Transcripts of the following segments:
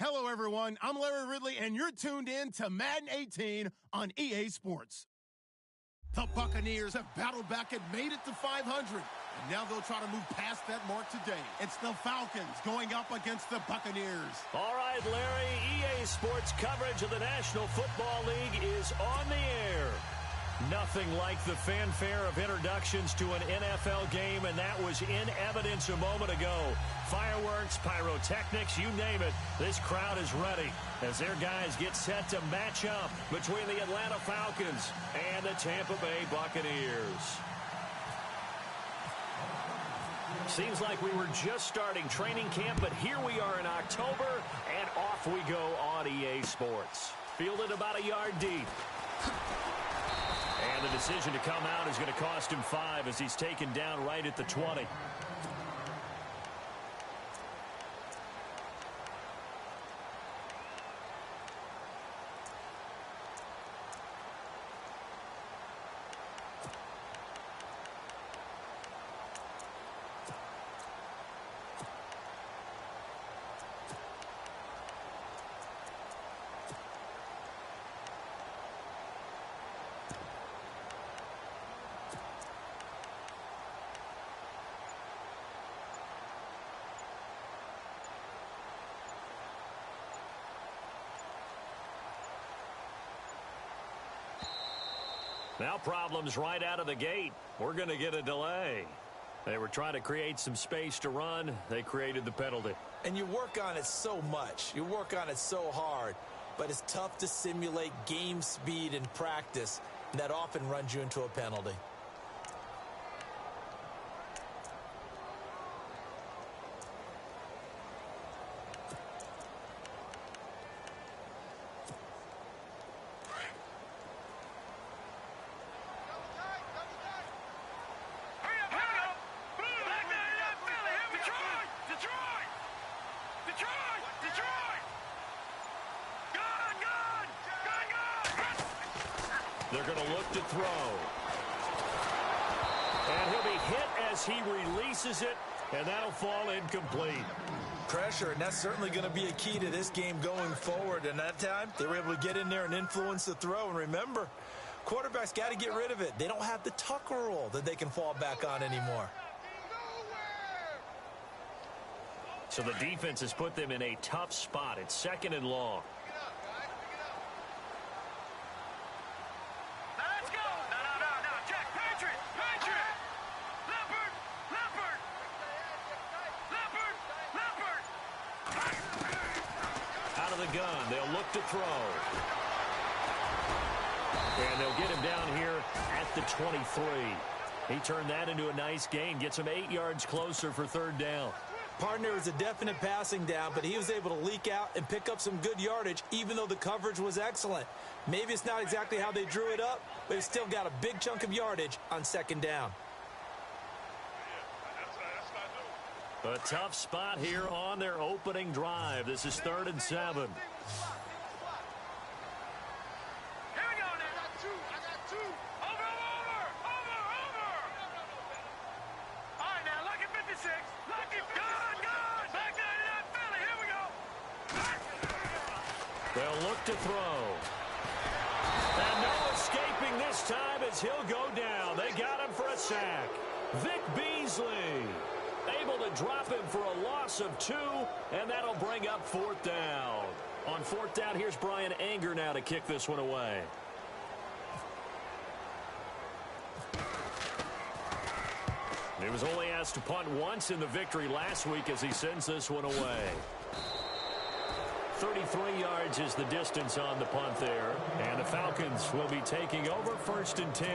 Hello, everyone. I'm Larry Ridley, and you're tuned in to Madden 18 on EA Sports. The Buccaneers have battled back and made it to 500, and now they'll try to move past that mark today. It's the Falcons going up against the Buccaneers. All right, Larry, EA Sports coverage of the National Football League is on the air. Nothing like the fanfare of introductions to an NFL game, and that was in evidence a moment ago. Fireworks, pyrotechnics, you name it. This crowd is ready as their guys get set to match up between the Atlanta Falcons and the Tampa Bay Buccaneers. Seems like we were just starting training camp, but here we are in October, and off we go on EA Sports. Fielded about a yard deep. And the decision to come out is going to cost him 5 as he's taken down right at the 20. Now problems right out of the gate. We're going to get a delay. They were trying to create some space to run. They created the penalty. And you work on it so much. You work on it so hard. But it's tough to simulate game speed in practice. And that often runs you into a penalty. They're going to look to throw. And he'll be hit as he releases it, and that'll fall incomplete. Pressure, and that's certainly going to be a key to this game going forward. And that time, they were able to get in there and influence the throw. And remember, quarterbacks got to get rid of it. They don't have the tuck rule that they can fall back on anymore. So the defense has put them in a tough spot. It's 2nd and long. The gun. They'll look to throw. And they'll get him down here at the 23. He turned that into a nice gain. Gets him 8 yards closer for 3rd down. Partner was a definite passing down, but he was able to leak out and pick up some good yardage, even though the coverage was excellent. Maybe it's not exactly how they drew it up, but he still got a big chunk of yardage on 2nd down. A tough spot here on their opening drive. This is 3rd and 7. Here we go now. I got two. Over. All right, now, lucky 56. Lucky 56. Gun. Back 99 Philly. Here we go. They'll look to throw. And no escaping this time as he'll go down. They got him for a sack. Vic Beasley able to drop him for a loss of 2, and that'll bring up 4th down. On 4th down, here's Brian Anger now to kick this one away. He was only asked to punt once in the victory last week as he sends this one away. 33 yards is the distance on the punt there, and the Falcons will be taking over 1st and 10.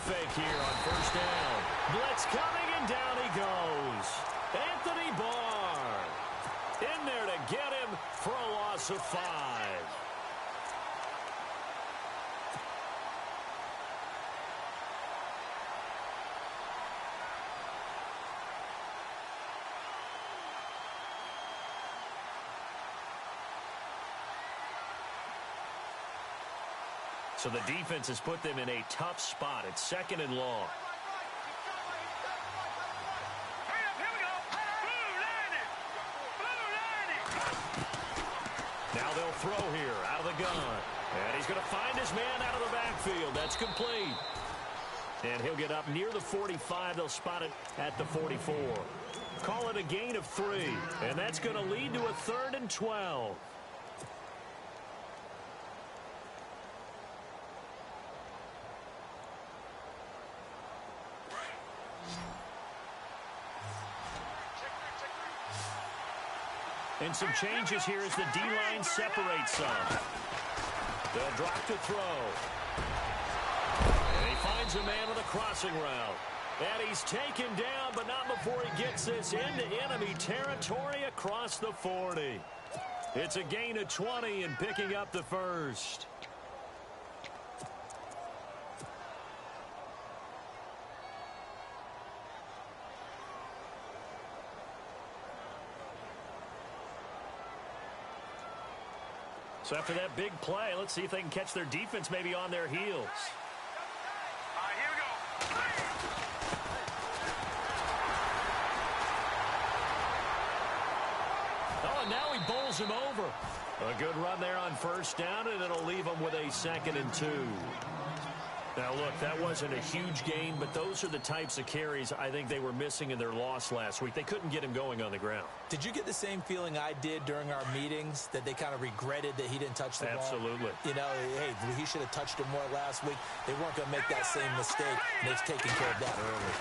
fake here on first down. Blitz coming, and down he goes. Anthony Barr in there to get him for a loss of 5. So the defense has put them in a tough spot. It's 2nd and long. Now they'll throw here out of the gun. And he's going to find his man out of the backfield. That's complete. And he'll get up near the 45. They'll spot it at the 44. Call it a gain of 3. And that's going to lead to a 3rd and 12. And some changes here as the D-line separates some. They'll drop to throw. And he finds a man on the crossing route. And he's taken down, but not before he gets this into enemy territory across the 40. It's a gain of 20 and picking up the first. So after that big play, let's see if they can catch their defense maybe on their heels. All right, here we go. Oh, and now he bowls him over. A good run there on first down, and it'll leave him with a 2nd and 2. Now, look, that wasn't a huge gain, but those are the types of carries I think they were missing in their loss last week. They couldn't get him going on the ground. Did you get the same feeling I did during our meetings, that they kind of regretted that he didn't touch the ball? Absolutely. You know, hey, he should have touched it more last week. They weren't going to make that same mistake, and they've taken care of that early.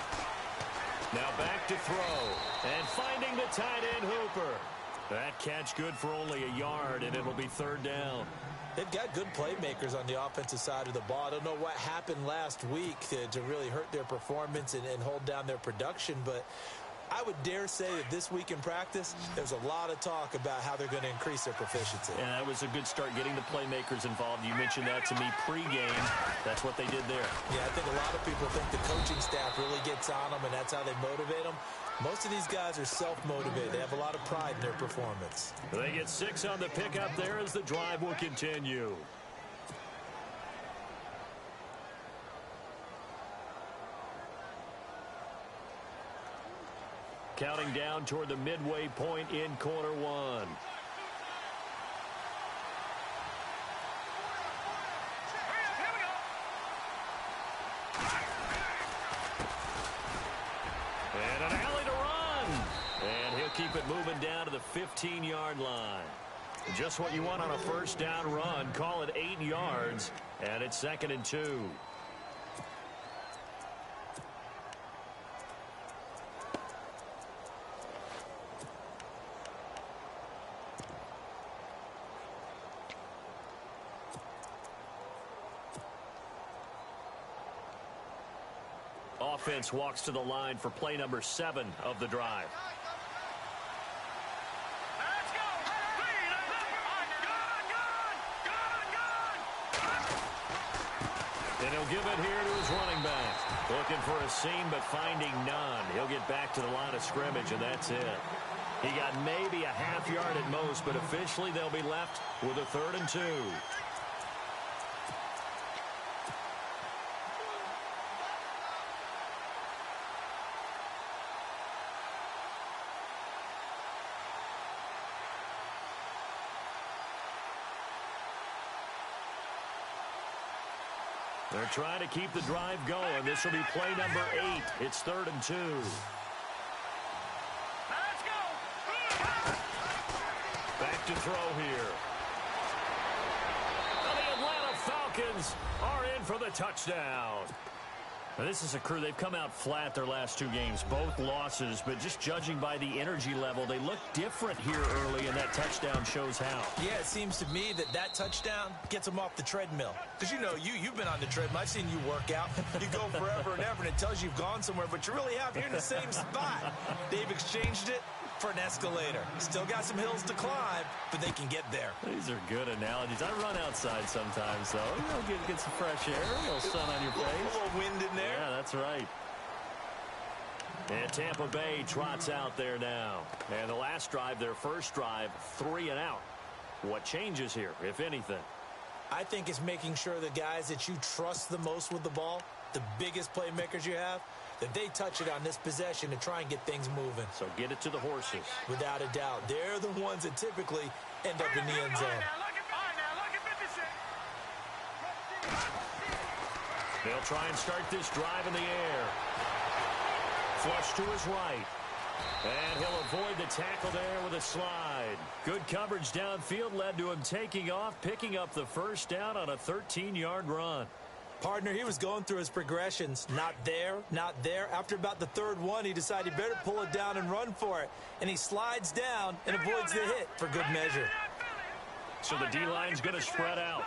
Now back to throw, and finding the tight end Hooper. That catch good for only a yard, and it'll be 3rd down. They've got good playmakers on the offensive side of the ball. I don't know what happened last week to really hurt their performance and hold down their production, but I would dare say that this week in practice, there's a lot of talk about how they're going to increase their proficiency. And that was a good start, getting the playmakers involved. You mentioned that to me pregame. That's what they did there. Yeah, I think a lot of people think the coaching staff really gets on them, and that's how they motivate them. Most of these guys are self-motivated. They have a lot of pride in their performance. They get 6 on the pickup there as the drive will continue. Counting down toward the midway point in quarter 1. And an alley to run. And he'll keep it moving down to the 15-yard line. Just what you want on a first down run. Call it 8 yards. And it's 2nd and 2. Offense walks to the line for play number 7 of the drive. Let's go. And he'll give it here to his running back. Looking for a seam, but finding none. He'll get back to the line of scrimmage, and that's it. He got maybe a half yard at most, but officially they'll be left with a 3rd and 2. They're trying to keep the drive going. This will be play number 8. It's 3rd and 2. Let's go. Back to throw here. And the Atlanta Falcons are in for the touchdown. Now, this is a crew, they've come out flat their last two games, both losses, but just judging by the energy level, they look different here early, and that touchdown shows how. Yeah, it seems to me that touchdown gets them off the treadmill. Because, you've been on the treadmill. I've seen you work out. You go forever and ever, and it tells you you've gone somewhere, but you really have. You're in the same spot. They've exchanged it for an escalator. Still got some hills to climb, but they can get there. These are good analogies. I run outside sometimes, though. Get some fresh air, a little sun on your face. A little wind in there. Yeah, that's right. And Tampa Bay trots out there now. And the last drive, their first drive, 3 and out. What changes here, if anything? I think it's making sure the guys that you trust the most with the ball, the biggest playmakers you have, that they touch it on this possession to try and get things moving. So get it to the horses. Without a doubt. They're the ones that typically end up in the end zone. They'll try and start this drive in the air. Flush to his right. And he'll avoid the tackle there with a slide. Good coverage downfield led to him taking off, picking up the first down on a 13-yard run. Partner, he was going through his progressions. Not there, not there. After about the third one, he decided he better pull it down and run for it. And he slides down and avoids the hit for good measure. So the D-line's going to spread out.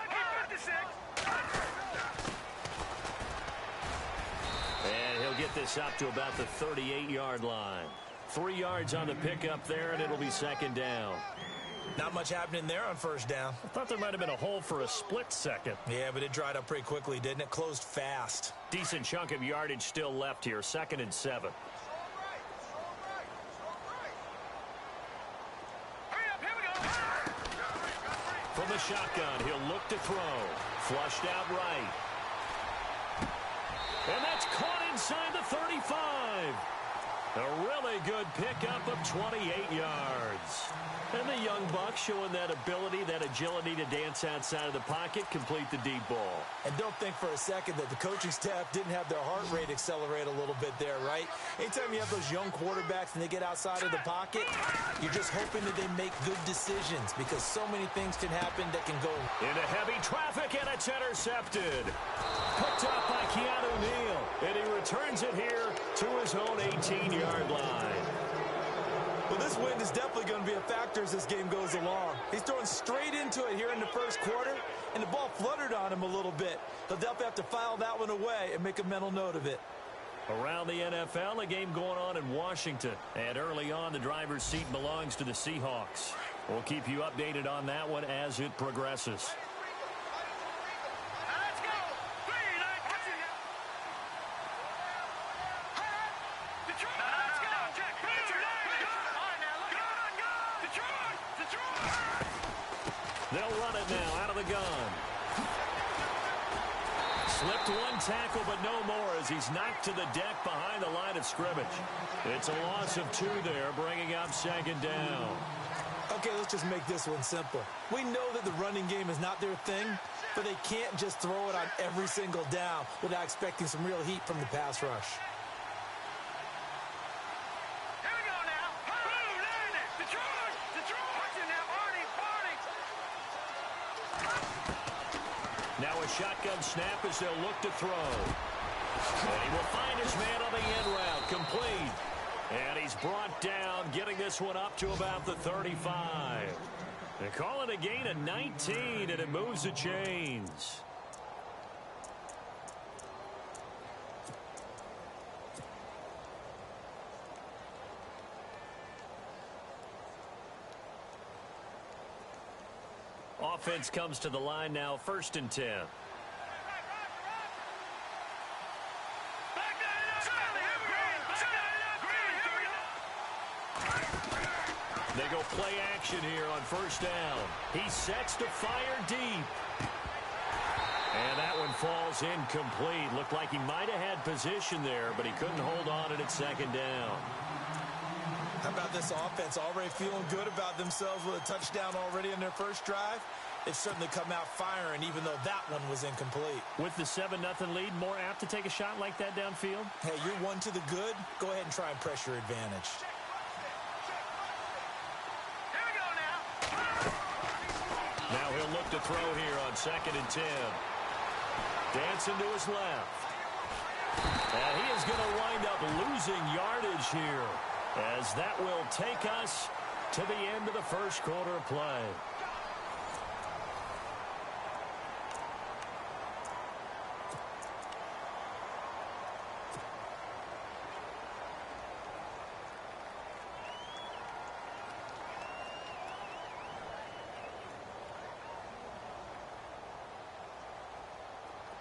And he'll get this up to about the 38-yard line. 3 yards on the pickup there, and it'll be second down. Not much happening there on first down. I thought there might have been a hole for a split second. Yeah, but it dried up pretty quickly, didn't it? Closed fast. Decent chunk of yardage still left here. 2nd and 7. From the shotgun, he'll look to throw. Flushed out right. And that's caught inside the 35. A really good pickup of 28 yards. And the young Bucs showing that ability, that agility to dance outside of the pocket, complete the deep ball. And don't think for a second that the coaching staff didn't have their heart rate accelerate a little bit there, right? Anytime you have those young quarterbacks and they get outside of the pocket, you're just hoping that they make good decisions because so many things can happen that can go. Into heavy traffic, and it's intercepted. Picked up by Keanu Neal, and he returns it here to his own 18-yard line. Well, this wind is definitely going to be a factor as this game goes along. He's throwing straight into it here in the first quarter, and the ball fluttered on him a little bit. He'll definitely have to file that one away and make a mental note of it. Around the NFL, a game going on in Washington. And early on, the driver's seat belongs to the Seahawks. We'll keep you updated on that one as it progresses. They'll run it now out of the gun. Slipped one tackle, but no more as he's knocked to the deck behind the line of scrimmage. It's a loss of 2 there, bringing up 2nd down. Okay, let's just make this one simple. We know that the running game is not their thing, but they can't just throw it on every single down without expecting some real heat from the pass rush. Now a shotgun snap as they'll look to throw. And he will find his man on the end route, complete. And he's brought down, getting this one up to about the 35. They call it a gain of 19, and it moves the chains. Offense comes to the line now, 1st and 10. They go play action here on 1st down. He sets to fire deep. And that one falls incomplete. Looked like he might have had position there, but he couldn't hold on at 2nd down. How about this offense already feeling good about themselves with a touchdown already in their first drive? They've certainly come out firing, even though that one was incomplete. With the 7-0 lead, more apt to take a shot like that downfield? Hey, you're one to the good. Go ahead and try and press your advantage. Here we go now. Now he'll look to throw here on 2nd and 10. Dancing to his left. And he is going to wind up losing yardage here, as that will take us to the end of the first quarter of play.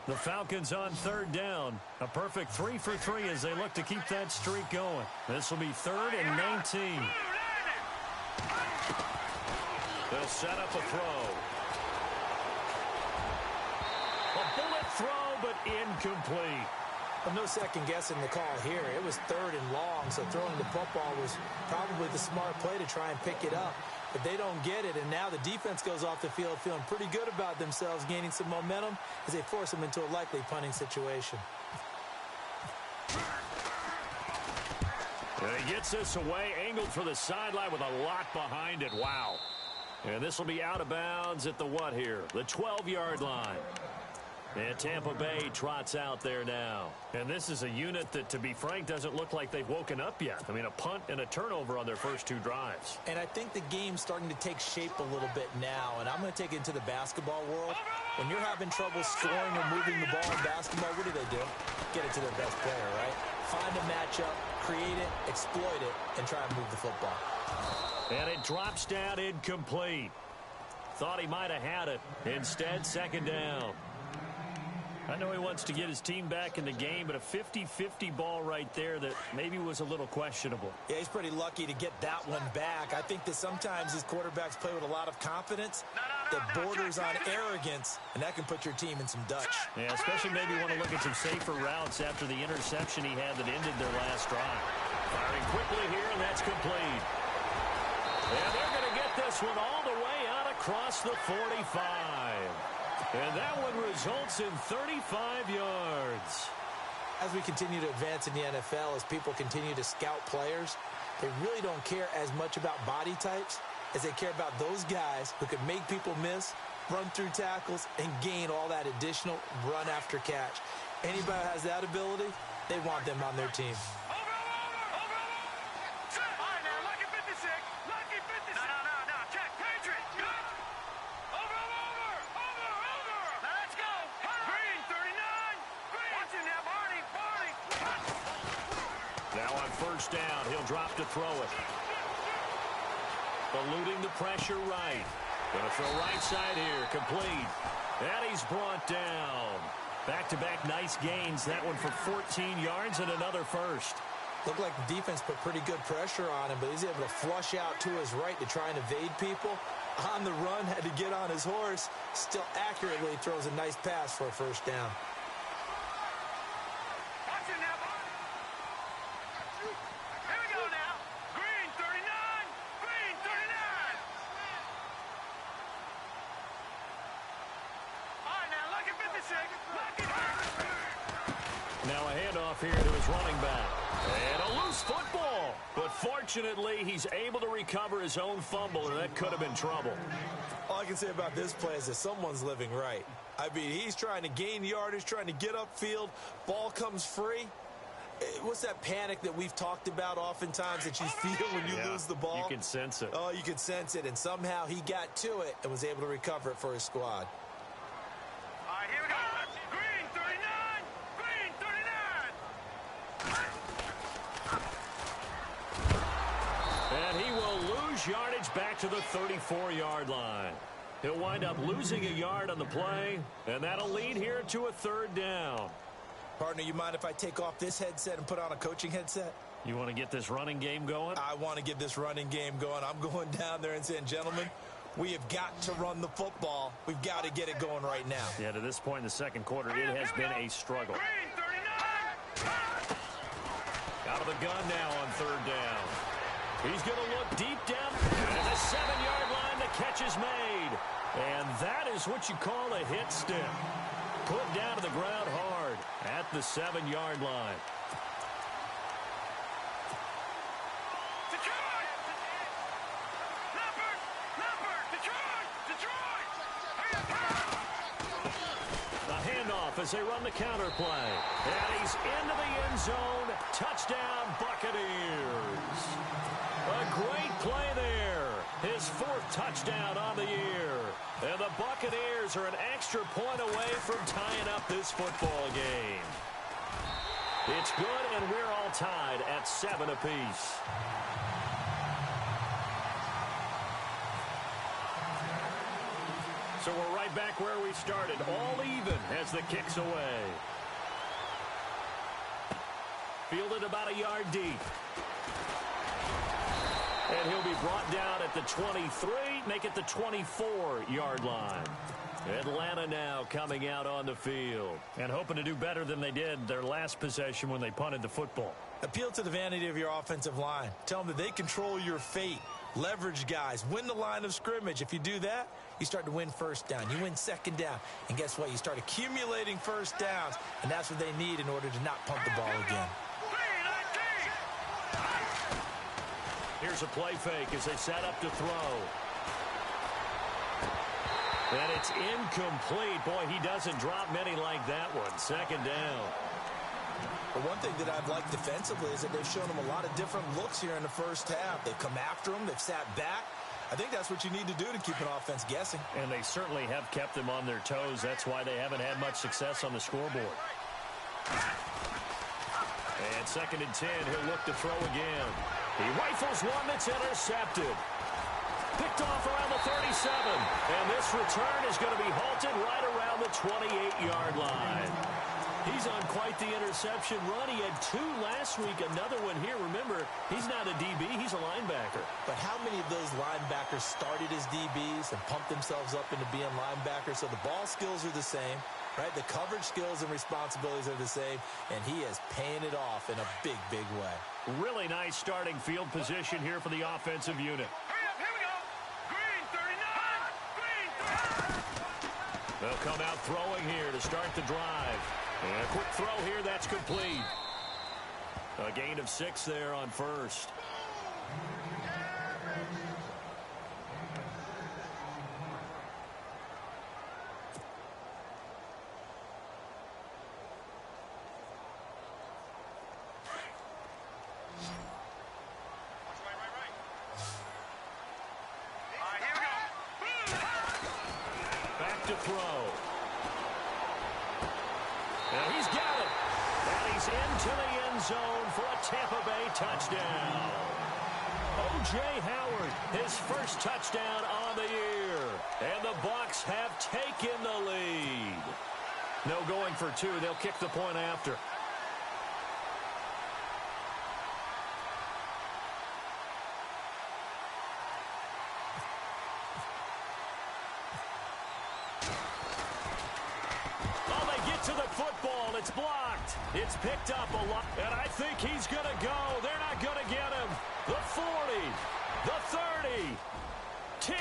The Falcons on third down. A perfect 3 for 3 as they look to keep that streak going. This will be 3rd and 19. They'll set up a throw. A bullet throw, but incomplete. Well, no second guessing the call here. It was 3rd and long, so throwing the football was probably the smart play to try and pick it up. But they don't get it, and now the defense goes off the field feeling pretty good about themselves, gaining some momentum as they force them into a likely punting situation. And he gets this away, angled for the sideline with a lot behind it. Wow. And this will be out of bounds at the what here? The 12-yard line. And Tampa Bay trots out there now. And this is a unit that, to be frank, doesn't look like they've woken up yet. I mean, a punt and a turnover on their first 2 drives. And I think the game's starting to take shape a little bit now. And I'm going to take it into the basketball world. When you're having trouble scoring or moving the ball in basketball, what do? Get it to their best player, right? Find a matchup, create it, exploit it, and try and move the football. And it drops down incomplete. Thought he might have had it. Instead, 2nd down. I know he wants to get his team back in the game, but a 50-50 ball right there that maybe was a little questionable. Yeah, he's pretty lucky to get that one back. I think that sometimes these quarterbacks play with a lot of confidence that borders on arrogance, and that can put your team in some Dutch. Yeah, especially maybe want to look at some safer routes after the interception he had that ended their last drive. Firing quickly here, and that's complete. And they're going to get this one all the way out across the 45. And that one results in 35 yards. As we continue to advance in the NFL, as people continue to scout players, they really don't care as much about body types as they care about those guys who can make people miss, run through tackles, and gain all that additional run after catch. Anybody who has that ability, they want them on their team. Down, he'll drop to throw it. Eluding the pressure right. Gonna throw right side here, complete. And he's brought down. Back-to-back nice gains. That one for 14 yards and another first. Looked like the defense put pretty good pressure on him, but he's able to flush out to his right to try and evade people. On the run, had to get on his horse. Still accurately throws a nice pass for a 1st down. Now a handoff here to his running back. And a loose football. But fortunately, he's able to recover his own fumble, and that could have been trouble. All I can say about this play is that someone's living right. I mean, he's trying to gain yardage, trying to get upfield. Ball comes free. What's that panic that we've talked about oftentimes that you feel when you lose the ball? You can sense it. Oh, you can sense it. And somehow he got to it and was able to recover it for his squad. All right, here we go. Green 39. Green 39. And he will lose yardage back to the 34-yard line. He'll wind up losing a yard on the play, and that'll lead here to a 3rd down. Partner, you mind if I take off this headset and put on a coaching headset? You want to get this running game going? I want to get this running game going. I'm going down there and saying, gentlemen, we have got to run the football. We've got to get it going right now. Yeah, to this point in the second quarter, it has been a struggle. Out of the gun now on 3rd down. He's going to look deep down. And the 7-yard line, the catch is made. And that is what you call a hit stick. Put down to the ground hard at the 7-yard line. off as they run the counter play. And he's into the end zone. Touchdown, Buccaneers. A great play there. His 4th touchdown on the year. And the Buccaneers are an extra point away from tying up this football game. It's good, and we're all tied at 7 apiece. So we're right back where we started, all even as the kick's away. Fielded about a yard deep. And he'll be brought down at the 23, make it the 24-yard line. Atlanta now coming out on the field and hoping to do better than they did their last possession when they punted the football. Appeal to the vanity of your offensive line. Tell them that they control your fate. Leverage guys. Win the line of scrimmage. If you do that, you start to win first down. You win second down. And guess what? You start accumulating first downs. And that's what they need in order to not punt the ball again. Here's a play fake as they set up to throw. And it's incomplete. Boy, he doesn't drop many like that one. Second down. But one thing that I've liked defensively is that they've shown them a lot of different looks here in the first half. They've come after them. They've sat back. I think that's what you need to do to keep an offense guessing. And they certainly have kept them on their toes. That's why they haven't had much success on the scoreboard. And 2nd and 10, he'll look to throw again. He rifles one that's intercepted. Picked off around the 37. And this return is going to be halted right around the 28-yard line. He's on quite the interception run. He had 2 last week, another one here. Remember, he's not a DB, he's a linebacker. But how many of those linebackers started as DBs and pumped themselves up into being linebackers? So the ball skills are the same, right? The coverage skills and responsibilities are the same, and he is paying it off in a big, big way. Really nice starting field position here for the offensive unit. Hurry up, here we go. Green 39. Green 39. They'll come out throwing here to start the drive. And a quick throw here, that's complete. A gain of 6 there on first. Back to throw. And he's got it. And he's into the end zone for a Tampa Bay touchdown. O.J. Howard, his first touchdown on the year. And the Bucs have taken the lead. No going for 2. They'll kick the point after. To the football, it's blocked. It's picked up a lot, and I think he's going to go. They're not going to get him. The 40, the 30, 10,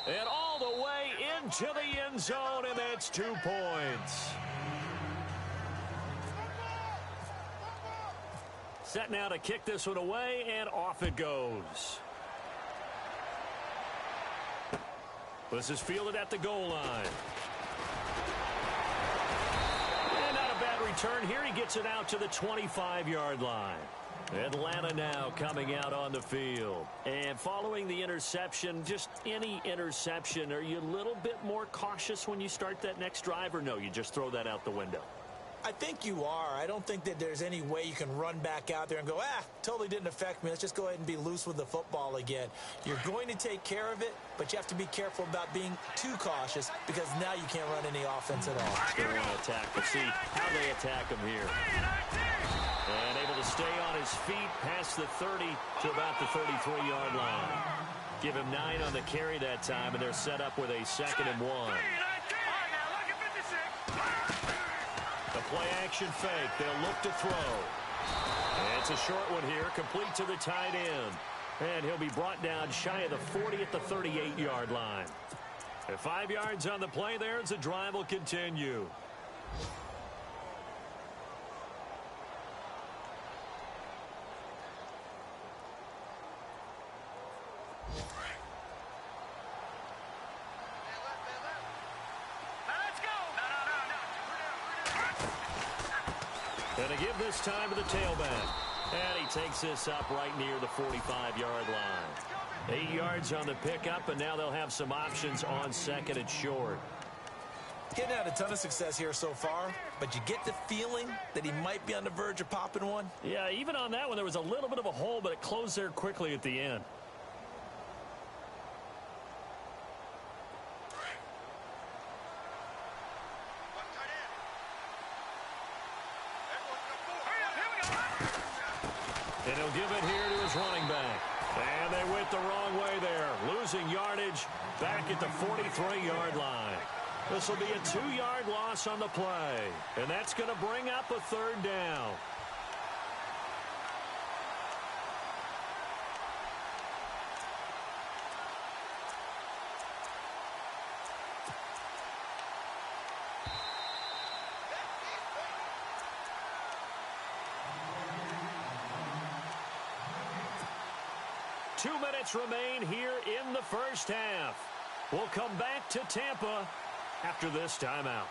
and all the way into the end zone, and that's 2 points. Set now to kick this one away, and off it goes. This is fielded at the goal line. Return here, he gets it out to the 25-yard line. Atlanta now coming out on the field. And following the interception, just any interception, are you a little bit more cautious when you start that next drive, or no, you just throw that out the window? I think you are. I don't think that there's any way you can run back out there and go, totally didn't affect me. Let's just go ahead and be loose with the football again. You're going to take care of it, but you have to be careful about being too cautious because now you can't run any offense at all. They want to attack. We'll see how they attack him here. And able to stay on his feet past the 30 to about the 33-yard line. Give him 9 on the carry that time, and they're set up with a 2nd and 1. The play-action fake. They'll look to throw. And it's a short one here, complete to the tight end. And he'll be brought down shy of the 40 at the 38-yard line. At 5 yards on the play there as the drive will continue. Let's go. No. And to give this time to the tailback. And he takes this up right near the 45-yard line. 8 yards on the pickup, and now they'll have some options on second and short. Getting had a ton of success here so far, but you get the feeling that he might be on the verge of popping one. Yeah, even on that one, there was a little bit of a hole, but it closed there quickly at the end. And he'll give it here to his running back. And they went the wrong way there, losing yardage back at the 43-yard line. This will be a 2-yard loss on the play, and that's going to bring up a third down. Two minutes remain here in the first half. We'll come back to Tampa after this timeout.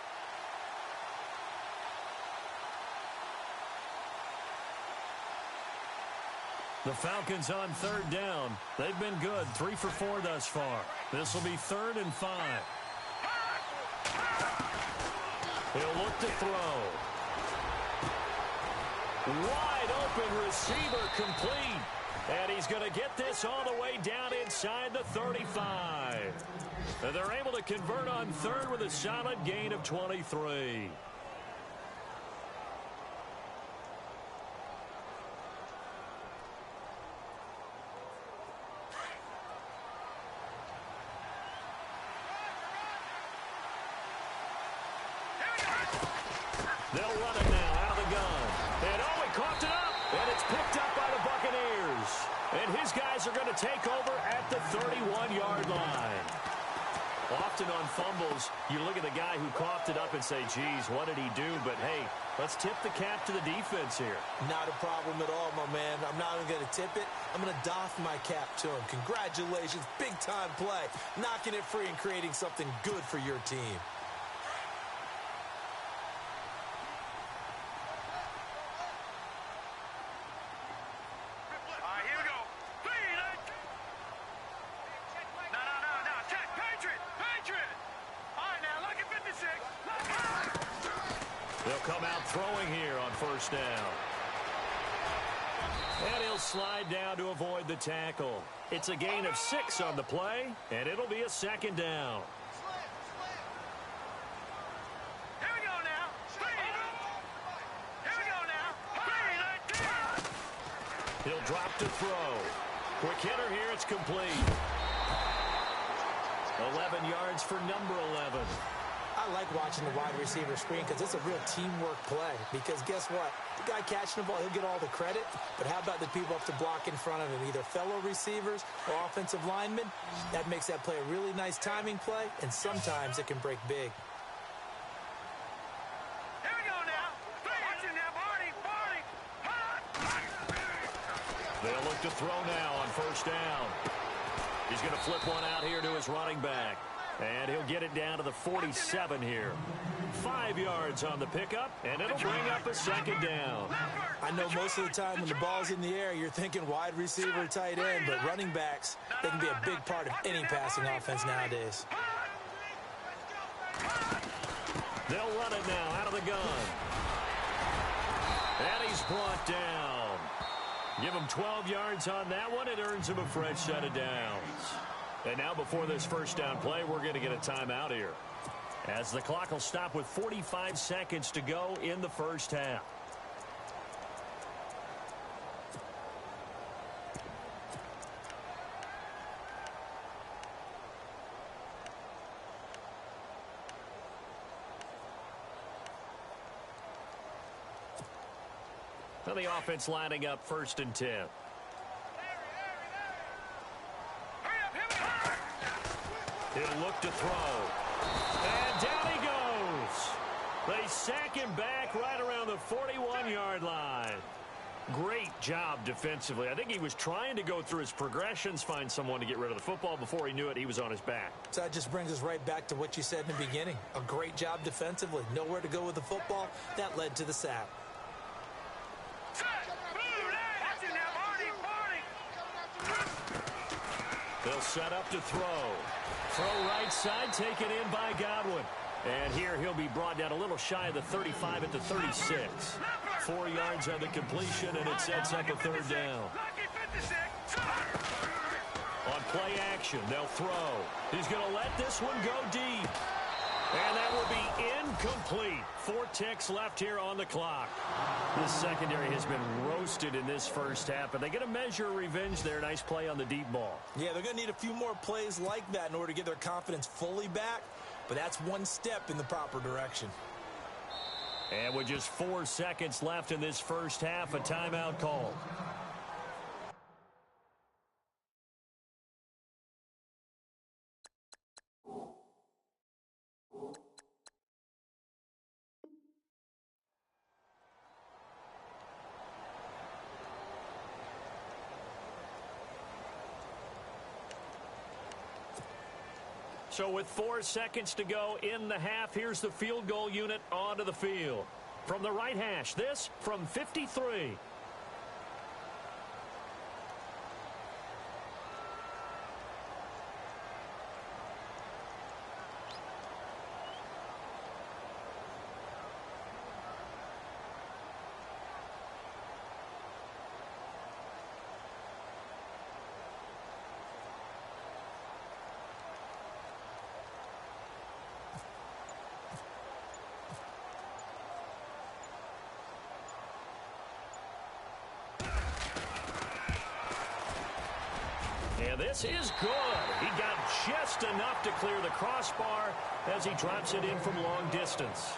The Falcons on third down. They've been good, 3 for 4 thus far. This will be 3rd and 5. He'll look to throw. Wide open receiver complete. And he's going to get this all the way down inside the 35. And they're able to convert on third with a solid gain of 23. They'll run it now out of the gun. And oh, he coughed it up. And it's picked up by the Buccaneers. And his guys are going to take over at the 31-yard line. Often on fumbles, you look at the guy who coughed it up and say, geez, what did he do? But, hey, let's tip the cap to the defense here. Not a problem at all, my man. I'm not even going to tip it. I'm going to doff my cap to him. Congratulations. Big-time play. Knocking it free and creating something good for your team. They'll come out throwing here on first down. And he'll slide down to avoid the tackle. It's a gain of 6 on the play, and it'll be a second down. Here we go now. Here we go now. He'll drop to throw. Quick hitter here, it's complete. 11 yards for number 11. I like watching the wide receiver screen because it's a real teamwork play. Because guess what? The guy catching the ball, he'll get all the credit. But how about the people up to block in front of him, either fellow receivers or offensive linemen? That makes that play a really nice timing play, and sometimes it can break big. Here we go now. Watch it now, Barney. They'll look to throw now on first down. He's going to flip one out here to his running back. And he'll get it down to the 47 here. 5 yards on the pickup, and it'll bring up a second down. I know most of the time when the ball's in the air, you're thinking wide receiver, tight end, but running backs, they can be a big part of any passing offense nowadays. They'll run it now out of the gun. And he's brought down. Give him 12 yards on that one. It earns him a fresh set of downs. And now before this first down play, we're going to get a timeout here, as the clock will stop with 45 seconds to go in the first half. Now the offense lining up 1st and 10. He'll look to throw. And down he goes. They sack him back right around the 41-yard line. Great job defensively. I think he was trying to go through his progressions, find someone to get rid of the football. Before he knew it, he was on his back. So that just brings us right back to what you said in the beginning. A great job defensively. Nowhere to go with the football. That led to the sack. They'll set up to throw. Throw right side, taken in by Godwin. And here he'll be brought down a little shy of the 35 at the 36. 4 yards on the completion, and it sets up a third down. On play action, they'll throw. He's going to let this one go deep. And that will be incomplete. 4 ticks left here on the clock. This secondary has been roasted in this first half, but they're going to measure revenge there. Nice play on the deep ball. Yeah, they're going to need a few more plays like that in order to get their confidence fully back, but that's one step in the proper direction. And with just 4 seconds left in this first half, a timeout call. So with 4 seconds to go in the half, here's the field goal unit onto the field. From the right hash, this from 53. And this is good. He got just enough to clear the crossbar as he drops it in from long distance.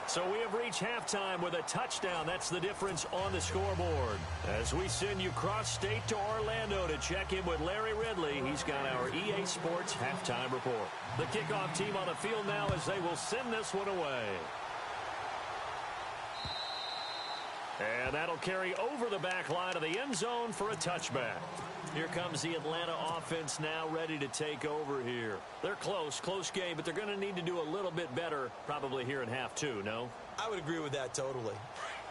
So we have reached halftime with a touchdown. That's the difference on the scoreboard. As we send you cross-state to Orlando to check in with Larry Ridley, he's got our EA Sports halftime report. The kickoff team on the field now as they will send this one away. And that'll carry over the back line of the end zone for a touchback. Here comes the Atlanta offense now ready to take over here. They're close game, but they're going to need to do a little bit better probably here in half two, no? I would agree with that totally.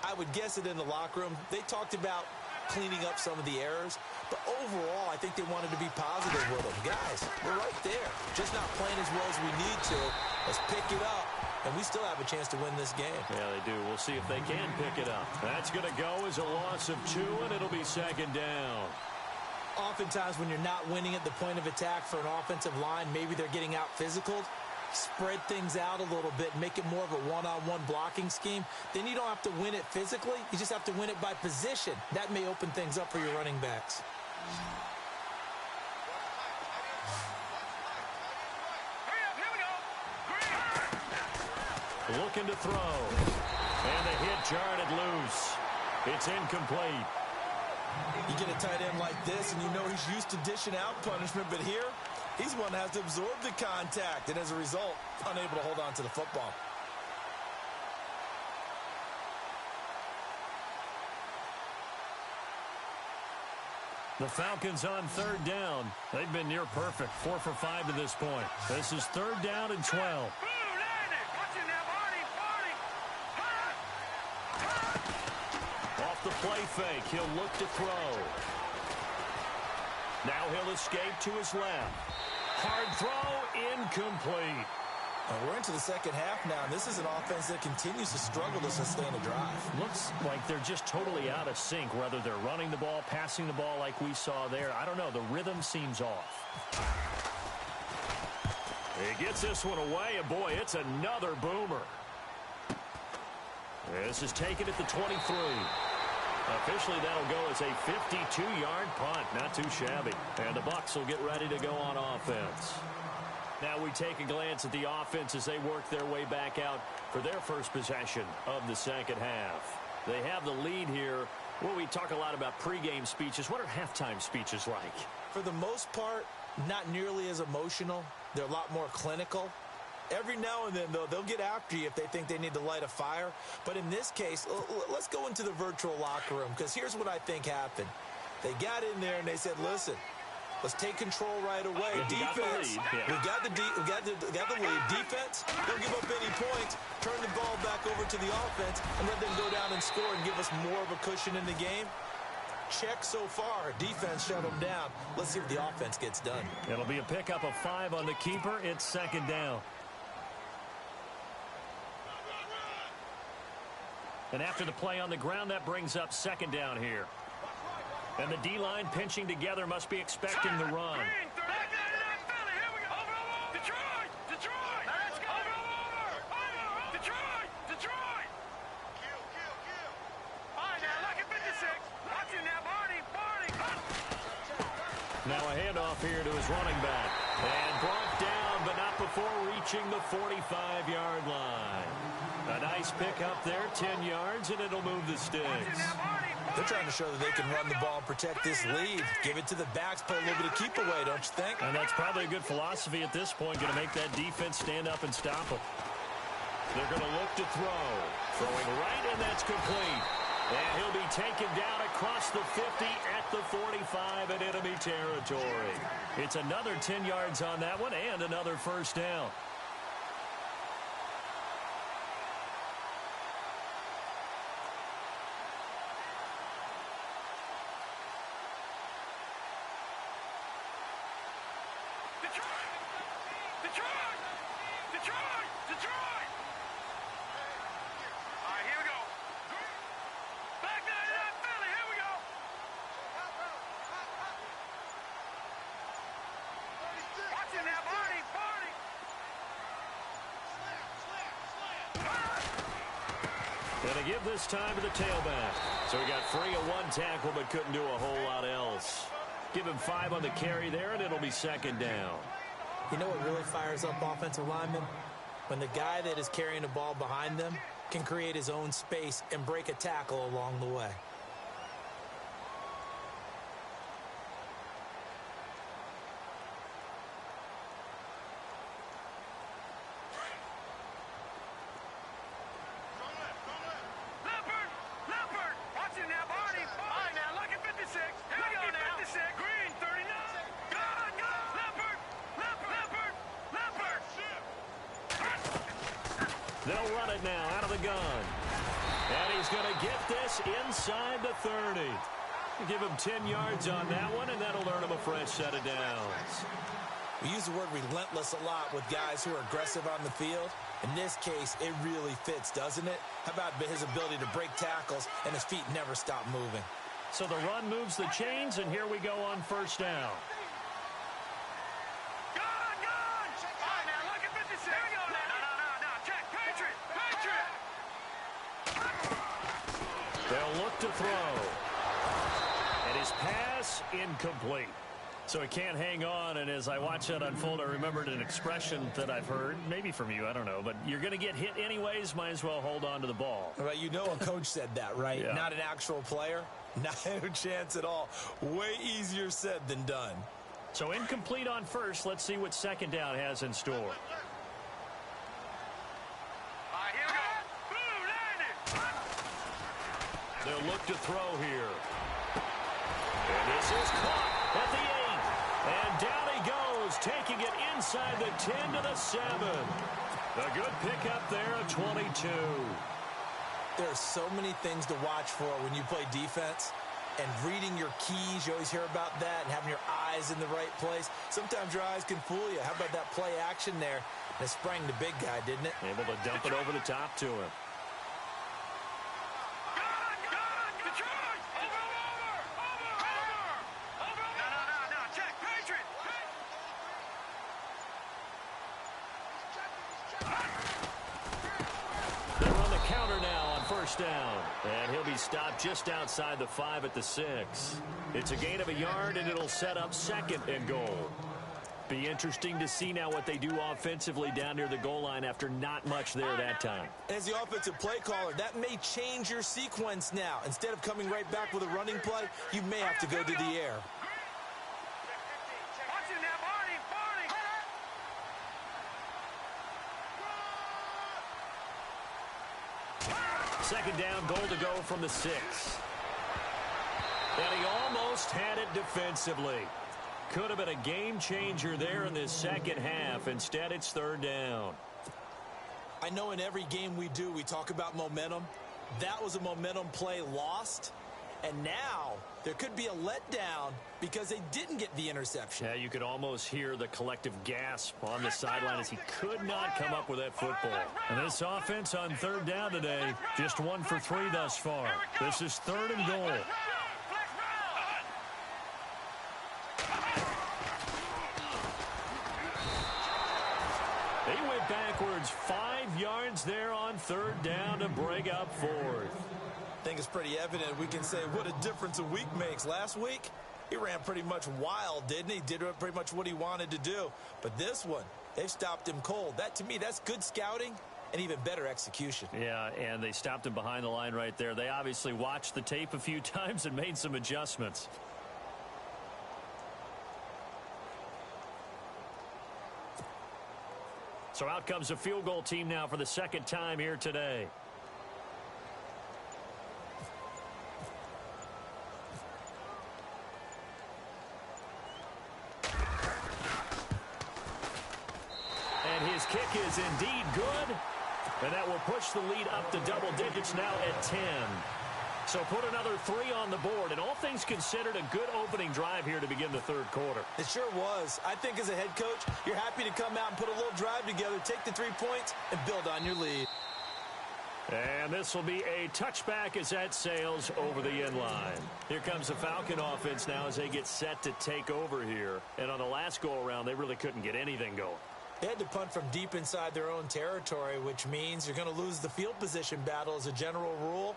I would guess it in the locker room. They talked about cleaning up some of the errors, but overall, I think they wanted to be positive with them. Guys, we're right there. Just not playing as well as we need to. Let's pick it up, and we still have a chance to win this game. Yeah, they do. We'll see if they can pick it up. That's going to go as a loss of 2, and it'll be second down. Oftentimes when you're not winning at the point of attack for an offensive line, maybe they're getting out physical. Spread things out a little bit, make it more of a one-on-one blocking scheme. Then you don't have to win it physically. You just have to win it by position. That may open things up for your running backs. Looking to throw. And the hit jarred it loose. It's incomplete. You get a tight end like this, and you know he's used to dishing out punishment, but here, he's one that has to absorb the contact, and as a result, unable to hold on to the football. The Falcons on third down. They've been near perfect, 4 for 5 to this point. This is third down and 12. The play fake. He'll look to throw. Now he'll escape to his left. Hard throw, incomplete. We're into the second half now, and this is an offense that continues to struggle to sustain a drive. Looks like they're just totally out of sync, whether they're running the ball, passing the ball like we saw there. I don't know. The rhythm seems off. He gets this one away, and boy, it's another boomer. This is taken at the 23. Officially, that'll go as a 52-yard punt. Not too shabby. And the Bucs will get ready to go on offense. Now we take a glance at the offense as they work their way back out for their first possession of the second half. They have the lead here. Well, we talk a lot about pregame speeches. What are halftime speeches like? For the most part, not nearly as emotional. They're a lot more clinical. Every now and then, though, they'll get after you if they think they need to light a fire. But in this case, let's go into the virtual locker room, because here's what I think happened. They got in there and they said, listen, Let's take control right away. Defense, we got the lead. Defense, don't give up any points. Turn the ball back over to the offense and let them go down and score and give us more of a cushion in the game. Check so far. Defense shut them down. Let's see what the offense gets done. It'll be a pickup of 5 on the keeper. It's second down. And after the play on the ground, that brings up second down here. And the D-line pinching together must be expecting the run. Now a handoff here to his running back. And brought down, but not before reaching the 45-yard line. A nice pickup there, 10 yards, and it'll move the sticks. They're trying to show that they can run the ball and protect this lead. Give it to the backs, play a little bit of keep away, don't you think? And that's probably a good philosophy at this point, going to make that defense stand up and stop them. They're going to look to throw. Throwing right, and that's complete. And he'll be taken down across the 50 at the 45 in enemy territory. It's another 10 yards on that one and another first down. Going to give this time to the tailback. So he got free of one tackle but couldn't do a whole lot else. Give him 5 on the carry there, and it'll be second down. You know what really fires up offensive linemen? When the guy that is carrying the ball behind them can create his own space and break a tackle along the way. They'll run it now out of the gun. And he's going to get this inside the 30. Give him 10 yards on that one, and that'll earn him a fresh set of downs. We use the word relentless a lot with guys who are aggressive on the field. In this case, it really fits, doesn't it? How about his ability to break tackles and his feet never stop moving? So the run moves the chains, and here we go on first down. They'll look to throw. And his pass incomplete. So he can't hang on, and as I watch that unfold, I remembered an expression that I've heard, maybe from you, I don't know, but you're going to get hit anyways, might as well hold on to the ball. Well, you know a coach said that, right? Yeah. Not an actual player. Not a chance at all. Way easier said than done. So incomplete on first. Let's see what second down has in store. They'll look to throw here. And this is caught at the 8. And down he goes, taking it inside the 10 to the 7. A good pickup there, a 22. There are so many things to watch for when you play defense. And reading your keys, you always hear about that, and having your eyes in the right place. Sometimes your eyes can fool you. How about that play action there? And it sprang the big guy, didn't it? Able to dump it over the top to him. Down, and he'll be stopped just outside the 5 at the 6. It's a gain of a yard, and it'll set up second and goal. Be interesting to see now what they do offensively down near the goal line after not much there that time. As the offensive play caller, that may change your sequence now. Instead of coming right back with a running play, you may have to go to the air. Second down, goal to go from the 6. And he almost had it defensively. Could have been a game changer there in this second half. Instead, it's third down. I know in every game we do, we talk about momentum. That was a momentum play lost. And now there could be a letdown because they didn't get the interception. Yeah, you could almost hear the collective gasp on the sideline as he could not come up with that football. And this offense on third down today, just 1 for 3 thus far. This is third and goal. They went backwards 5 yards there on third down to bring up fourth. I think it's pretty evident. We can say what a difference a week makes. Last week, he ran pretty much wild, didn't he? Did pretty much what he wanted to do. But this one, they've stopped him cold. That, to me, that's good scouting and even better execution. Yeah, and they stopped him behind the line right there. They obviously watched the tape a few times and made some adjustments. So out comes a field goal team now for the second time here today. And his kick is indeed good. And that will push the lead up to double digits now at 10. So put another 3 on the board. And all things considered, a good opening drive here to begin the third quarter. It sure was. I think as a head coach, you're happy to come out and put a little drive together, take the 3 points, and build on your lead. And this will be a touchback as that sails over the end line. Here comes the Falcon offense now as they get set to take over here. And on the last go-around, they really couldn't get anything going. They had to punt from deep inside their own territory, which means you're going to lose the field position battle as a general rule.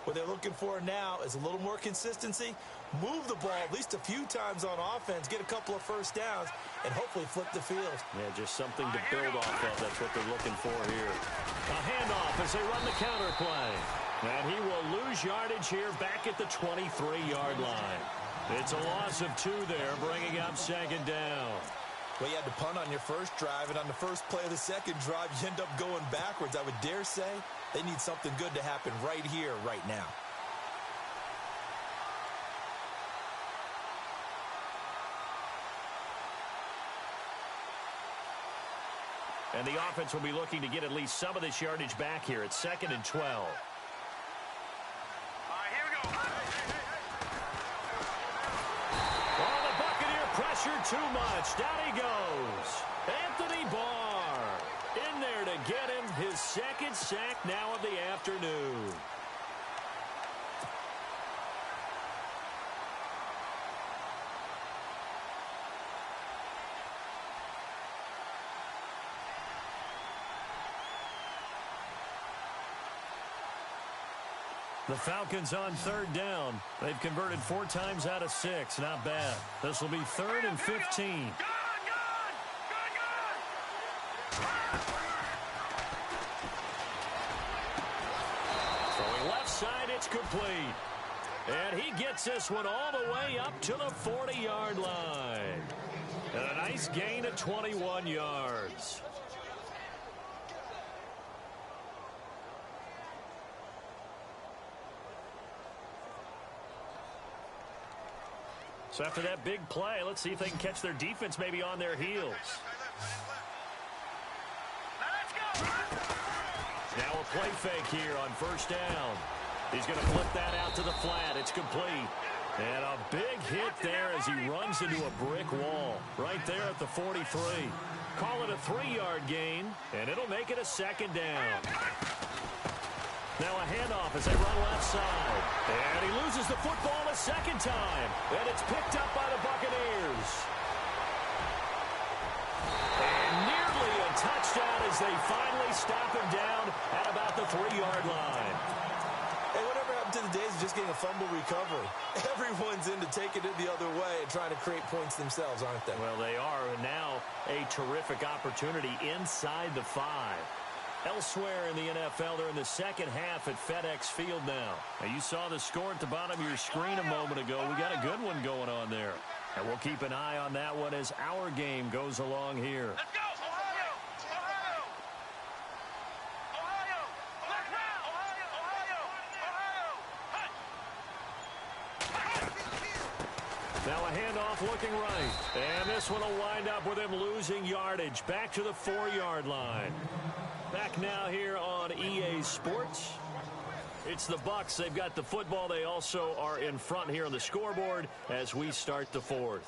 What they're looking for now is a little more consistency, move the ball at least a few times on offense, get a couple of first downs, and hopefully flip the field. Yeah, just something to build off of. That's what they're looking for here. A handoff as they run the counter play. And he will lose yardage here back at the 23-yard line. It's a loss of 2 there, bringing up second down. Well, you had to punt on your first drive, and on the first play of the second drive, you end up going backwards. I would dare say they need something good to happen right here, right now. And the offense will be looking to get at least some of this yardage back here. It's 2nd and 12. All right, here we go. Oh, the Buccaneer pressure too much. Down he goes. Anthony Barr in there to get him his second sack now of the afternoon. The Falcons on third down. They've converted 4 times out of 6. Not bad. This will be 3rd and 15. Throwing left side, it's complete. And he gets this one all the way up to the 40-yard line. And a nice gain of 21 yards. So after that big play, let's see if they can catch their defense maybe on their heels. Now a play fake here on first down. He's going to flip that out to the flat. It's complete. And a big hit there as he runs into a brick wall right there at the 43. Call it a 3-yard gain, and it'll make it a second down. Now a handoff as they run left side. And he loses the football a second time. And it's picked up by the Buccaneers. And nearly a touchdown as they finally stop him down at about the 3-yard line. Hey, whatever happened to the days of just getting a fumble recovery? Everyone's into taking it the other way and trying to create points themselves, aren't they? Well, they are. And now a terrific opportunity inside the 5. Elsewhere in the NFL, they're in the second half at FedEx Field now. Now, you saw the score at the bottom of your screen a moment ago. We got a good one going on there. And we'll keep an eye on that one as our game goes along here. Let's go, Ohio! Ohio! Ohio! Let's round! Ohio! Ohio! Ohio! Now a handoff looking right. And this one will wind up with him losing yardage. Back to the 4-yard line. Back now here on EA Sports. It's the Bucs. They've got the football. They also are in front here on the scoreboard as we start the 4th.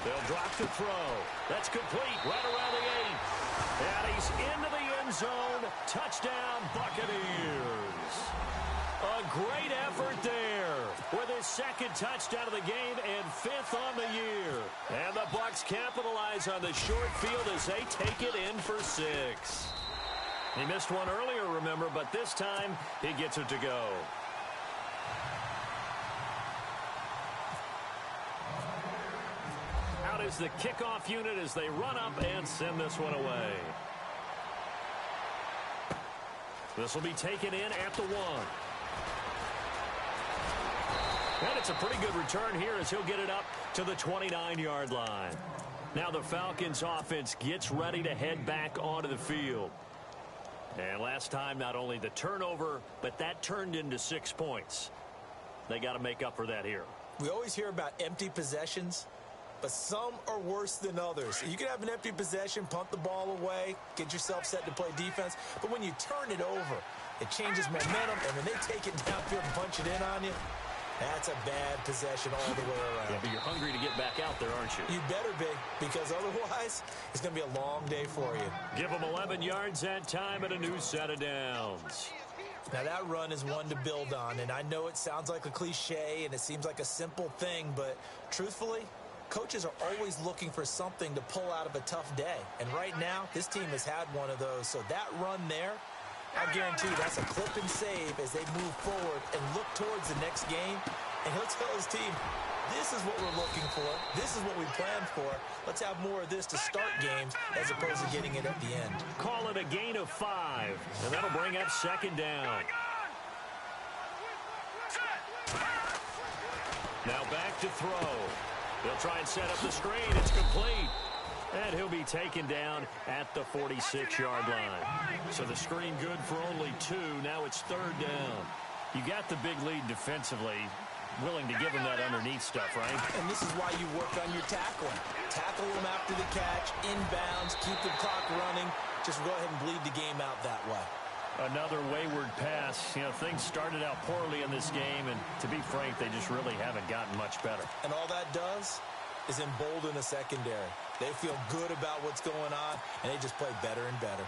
They'll drop to throw. That's complete right around the 8. And he's into the end zone. Touchdown, Buccaneers. A great effort there with his 2nd touchdown of the game and 5th on the year. And the Bucs capitalize on the short field as they take it in for 6. He missed one earlier, remember, but this time he gets it to go. Out is the kickoff unit as they run up and send this one away. This will be taken in at the 1. And it's a pretty good return here as he'll get it up to the 29-yard line. Now the Falcons offense gets ready to head back onto the field. And last time, not only the turnover, but that turned into 6 points. They got to make up for that here. We always hear about empty possessions, but some are worse than others. You can have an empty possession, punt the ball away, get yourself set to play defense, but when you turn it over, it changes momentum, and when they take it downfield and punch it in on you, that's a bad possession all the way around. Yeah, but you're hungry to get back out there, aren't you? You better be, because otherwise, it's going to be a long day for you. Give them 11 yards that time and a new set of downs. Now, that run is one to build on, and I know it sounds like a cliche, and it seems like a simple thing, but truthfully, coaches are always looking for something to pull out of a tough day. And right now, this team has had one of those. So that run there, I guarantee that's a clip and save as they move forward and look towards the next game. And he'll tell his team, this is what we're looking for. This is what we planned for. Let's have more of this to start games as opposed to getting it at the end. Call it a gain of 5. And that'll bring up 2nd down. Now back to throw. They'll try and set up the screen. It's complete. And he'll be taken down at the 46-yard line. So the screen good for only 2. Now it's 3rd down. You got the big lead defensively. Willing to give him that underneath stuff, right? And this is why you work on your tackling. Tackle them after the catch, inbounds, keep the clock running. Just go ahead and bleed the game out that way. Another wayward pass. You know, things started out poorly in this game, and to be frank, they just really haven't gotten much better. And all that does is embolden the secondary. They feel good about what's going on, and they just play better and better.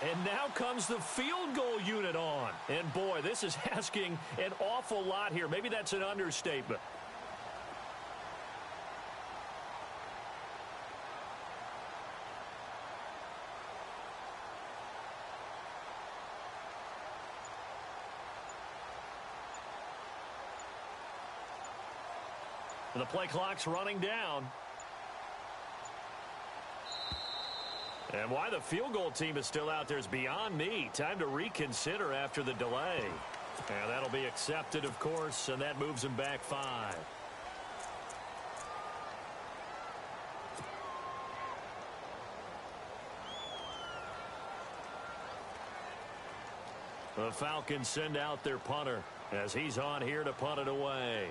And now comes the field goal unit on. And, boy, this is asking an awful lot here. Maybe that's an understatement. The play clock's running down. And why the field goal team is still out there is beyond me. Time to reconsider after the delay. And that'll be accepted, of course, and that moves him back 5. The Falcons send out their punter as he's on here to punt it away.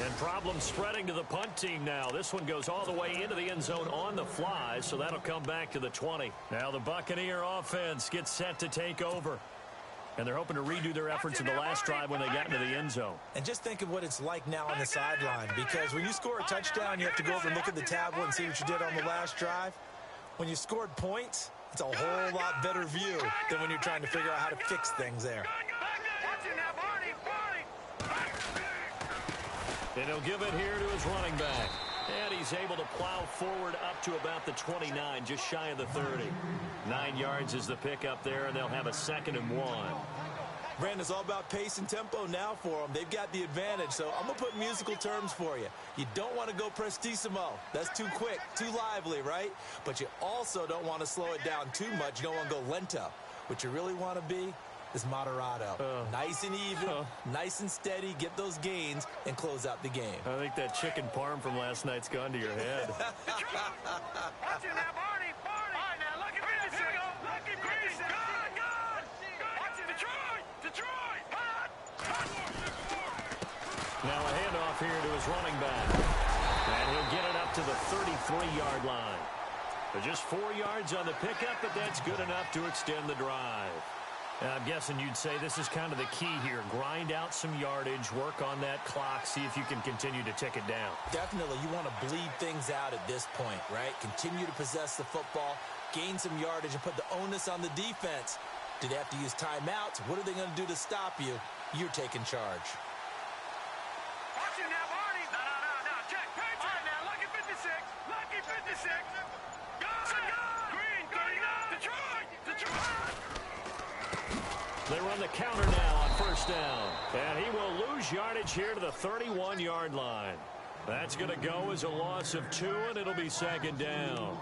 And problems spreading to the punt team now. This one goes all the way into the end zone on the fly, so that'll come back to the 20. Now the Buccaneer offense gets set to take over. And they're hoping to redo their efforts in the last drive when they got into the end zone. And just think of what it's like now on the sideline, because when you score a touchdown, you have to go over and look at the tablet and see what you did on the last drive. When you scored points, it's a whole lot better view than when you're trying to figure out how to fix things there. And he'll give it here to his running back. And he's able to plow forward up to about the 29, just shy of the 30. 9 yards is the pickup there, and they'll have a 2nd and 1. Brandon, it's all about pace and tempo now for them. They've got the advantage, so I'm going to put musical terms for you. You don't want to go prestissimo. That's too quick, too lively, right? But you also don't want to slow it down too much. You don't want to go lento. What you really want to be is moderato. Nice and even, nice and steady, get those gains, and close out the game. I think that chicken parm from last night's gone to your head. Watch it now, Barney. All right, now, lucky 56. Lucky 56. Good. Watch it, Detroit. Now a handoff here to his running back. And he'll get it up to the 33-yard line. But just 4 yards on the pickup, but that's good enough to extend the drive. I'm guessing you'd say this is kind of the key here. Grind out some yardage, work on that clock, see if you can continue to tick it down. Definitely, you want to bleed things out at this point, right? Continue to possess the football, gain some yardage, and put the onus on the defense. Do they have to use timeouts? What are they going to do to stop you? You're taking charge. Watch it now, Barney. No. Check. All right, now, lucky 56. Lucky 56. Good. Green, 39. Detroit. They run the counter now on 1st down. And he will lose yardage here to the 31-yard line. That's going to go as a loss of 2, and it'll be 2nd down.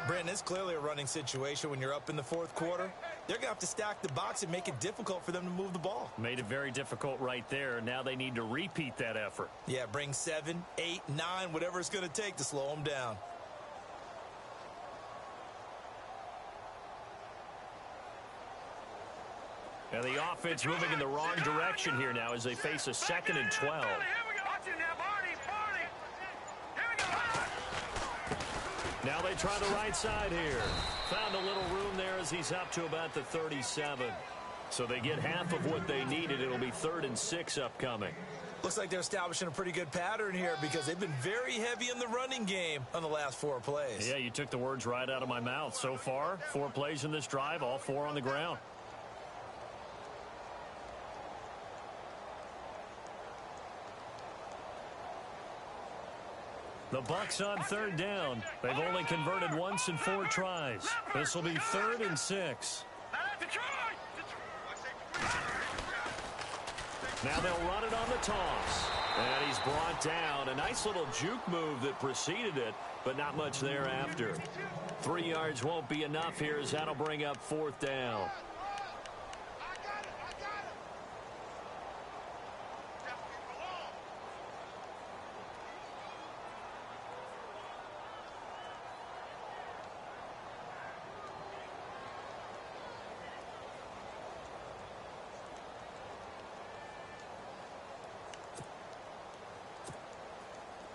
Brandon, it's clearly a running situation when you're up in the 4th quarter. They're going to have to stack the box and make it difficult for them to move the ball. Made it very difficult right there. Now they need to repeat that effort. Yeah, bring 7, 8, 9, whatever it's going to take to slow them down. And the offense moving in the wrong direction here now as they face a 2nd and 12. Here we go. Watch it now, Barney. Here we go. Now they try the right side here. Found a little room there as he's up to about the 37. So they get half of what they needed. It'll be 3rd and 6 upcoming. Looks like they're establishing a pretty good pattern here because they've been very heavy in the running game on the last 4 plays. Yeah, you took the words right out of my mouth. So far, 4 plays in this drive, all 4 on the ground. The Bucs on 3rd down. They've only converted once in 4 tries. This will be 3rd and 6. Now they'll run it on the toss. And he's brought down. A nice little juke move that preceded it, but not much thereafter. 3 yards won't be enough here as that'll bring up 4th down.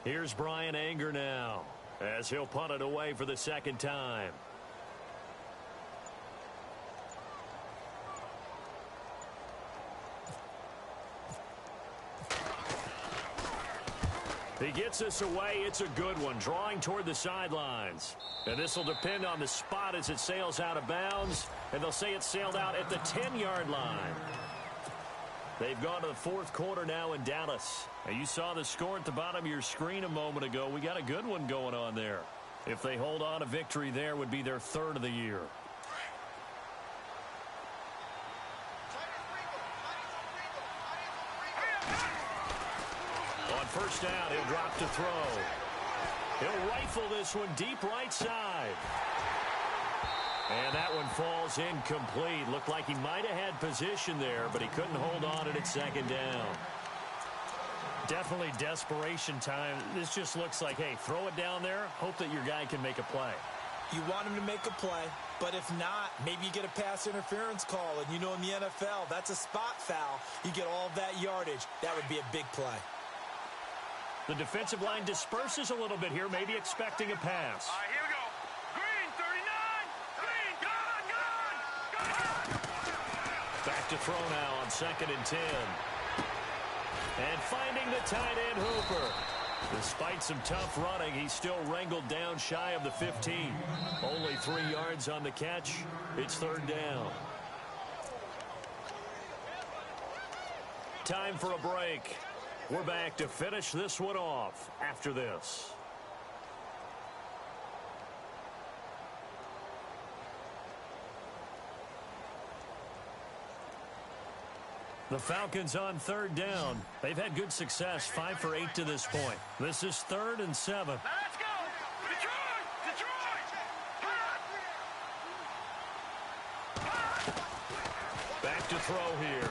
Here's Brian Anger now as he'll punt it away for the 2nd time. He gets this away. It's a good one, drawing toward the sidelines. And this will depend on the spot as it sails out of bounds. And they'll say it sailed out at the 10-yard line. They've gone to the 4th quarter now in Dallas. Now you saw the score at the bottom of your screen a moment ago. We got a good one going on there. If they hold on, a victory there would be their 3rd of the year. On 1st down, he'll drop to throw. He'll rifle this one deep right side. And that one falls incomplete. Looked like he might have had position there, but he couldn't hold on it at 2nd down. Definitely desperation time. This just looks like, hey, throw it down there, hope that your guy can make a play. You want him to make a play, but if not, maybe you get a pass interference call. And you know in the NFL, that's a spot foul. You get all of that yardage. That would be a big play. The defensive line disperses a little bit here, maybe expecting a pass. All right, here we go. Green, 39. Green, good. Back to throw now on 2nd and 10. And finding the tight end Hooper. Despite some tough running, he's still wrangled down shy of the 15. Only 3 yards on the catch. It's 3rd down. Time for a break. We're back to finish this one off after this. The Falcons on third down. They've had good success, 5 for 8 to this point. This is 3rd and 7. Now let's go. Detroit! Detroit! Back to throw here.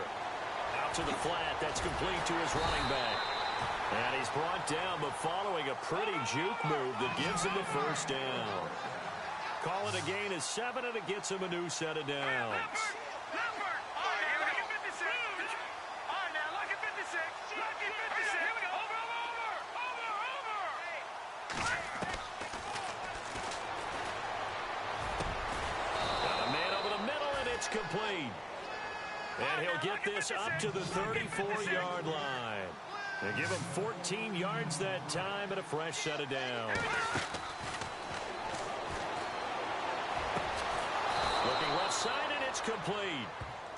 Out to the flat. That's complete to his running back. And he's brought down, but following a pretty juke move that gives him the first down. Call it a gain of 7, and it gets him a new set of downs. Complete. And he'll get this up to the 34-yard line. They give him 14 yards that time and a fresh set of downs. Looking left side, and it's complete.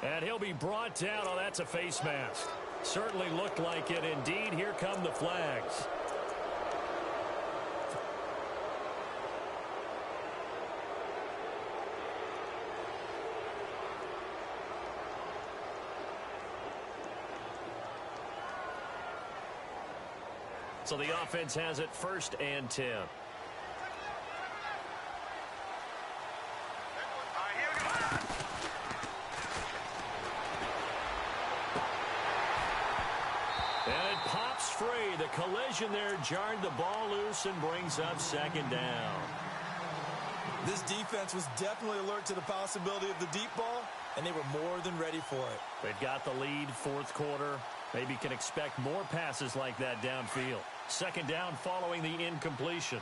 And he'll be brought down. Oh, that's a face mask. Certainly looked like it. Indeed, here come the flags. So the offense has it 1st and 10. And it pops free. The collision there jarred the ball loose and brings up 2nd down. This defense was definitely alert to the possibility of the deep ball, and they were more than ready for it. They've got the lead, 4th quarter. Maybe can expect more passes like that downfield. 2nd down following the incompletion.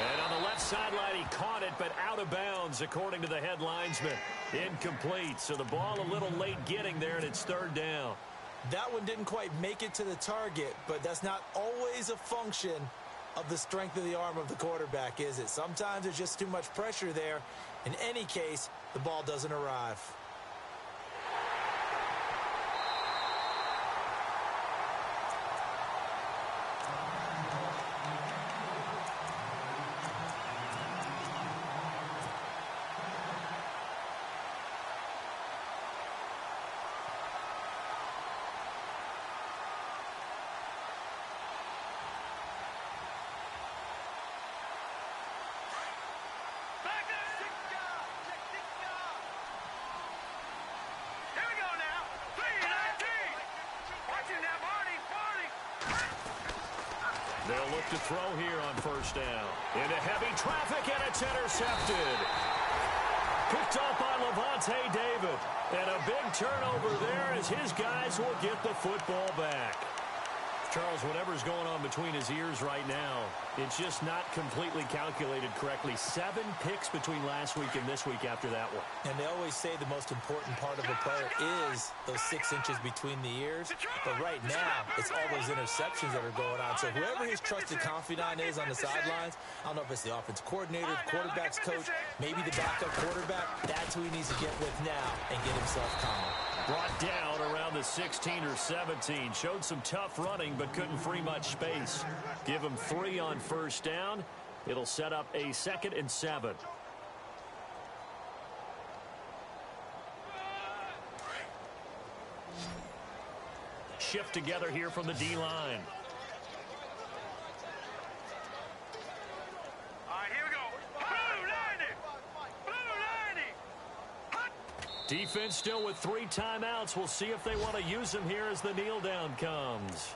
And on the left sideline, he caught it, but out of bounds, according to the head linesman. Incomplete, so the ball a little late getting there, and it's 3rd down. That one didn't quite make it to the target, but that's not always a function of the strength of the arm of the quarterback, is it? Sometimes there's just too much pressure there. In any case, the ball doesn't arrive. They'll look to throw here on 1st down. Into heavy traffic, and it's intercepted. Picked up by Levante David. And a big turnover there as his guys will get the football back. Charles, whatever's going on between his ears right now, it's just not completely calculated correctly. 7 picks between last week and this week after that one. And they always say the most important part of a player is those 6 inches between the ears. But right now, it's all those interceptions that are going on. So whoever his trusted confidant is on the sidelines, I don't know if it's the offensive coordinator, the quarterback's coach, maybe the backup quarterback, that's who he needs to get with now and get himself calm. Brought down around the 16 or 17. Showed some tough running, but couldn't free much space. Give him 3 on 1st down. It'll set up a 2nd and 7. Shift together here from the D-line. Defense still with 3 timeouts. We'll see if they want to use them here as the kneel down comes.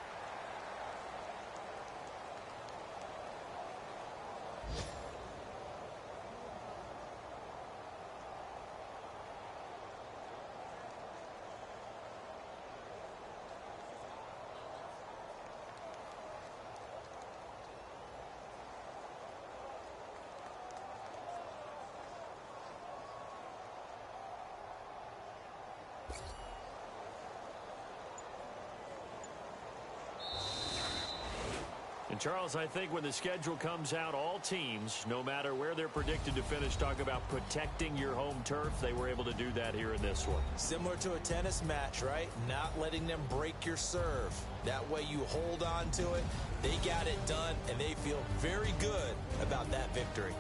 And, Charles, I think when the schedule comes out, all teams, no matter where they're predicted to finish, talk about protecting your home turf. They were able to do that here in this one. Similar to a tennis match, right? Not letting them break your serve. That way you hold on to it. They got it done, and they feel very good about that victory.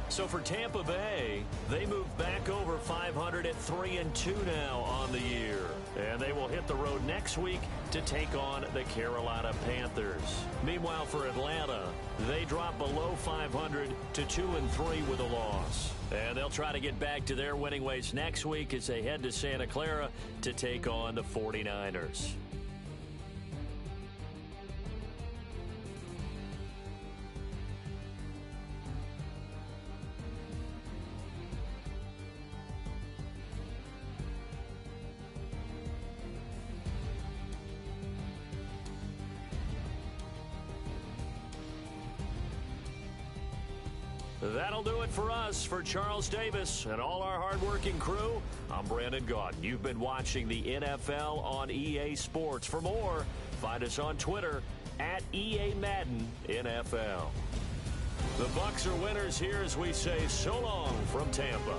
So for Tampa Bay, they move back over 500 at 3-2 now on the year. And they will hit the road next week to take on the Carolina Panthers. Meanwhile, for Atlanta, they drop below 500 to 2-3 with a loss. And they'll try to get back to their winning ways next week as they head to Santa Clara to take on the 49ers. That'll do it for us. For Charles Davis and all our hardworking crew, I'm Brandon Gaudin. You've been watching the NFL on EA Sports. For more, find us on Twitter at EA Madden NFL. The Bucs are winners here as we say so long from Tampa.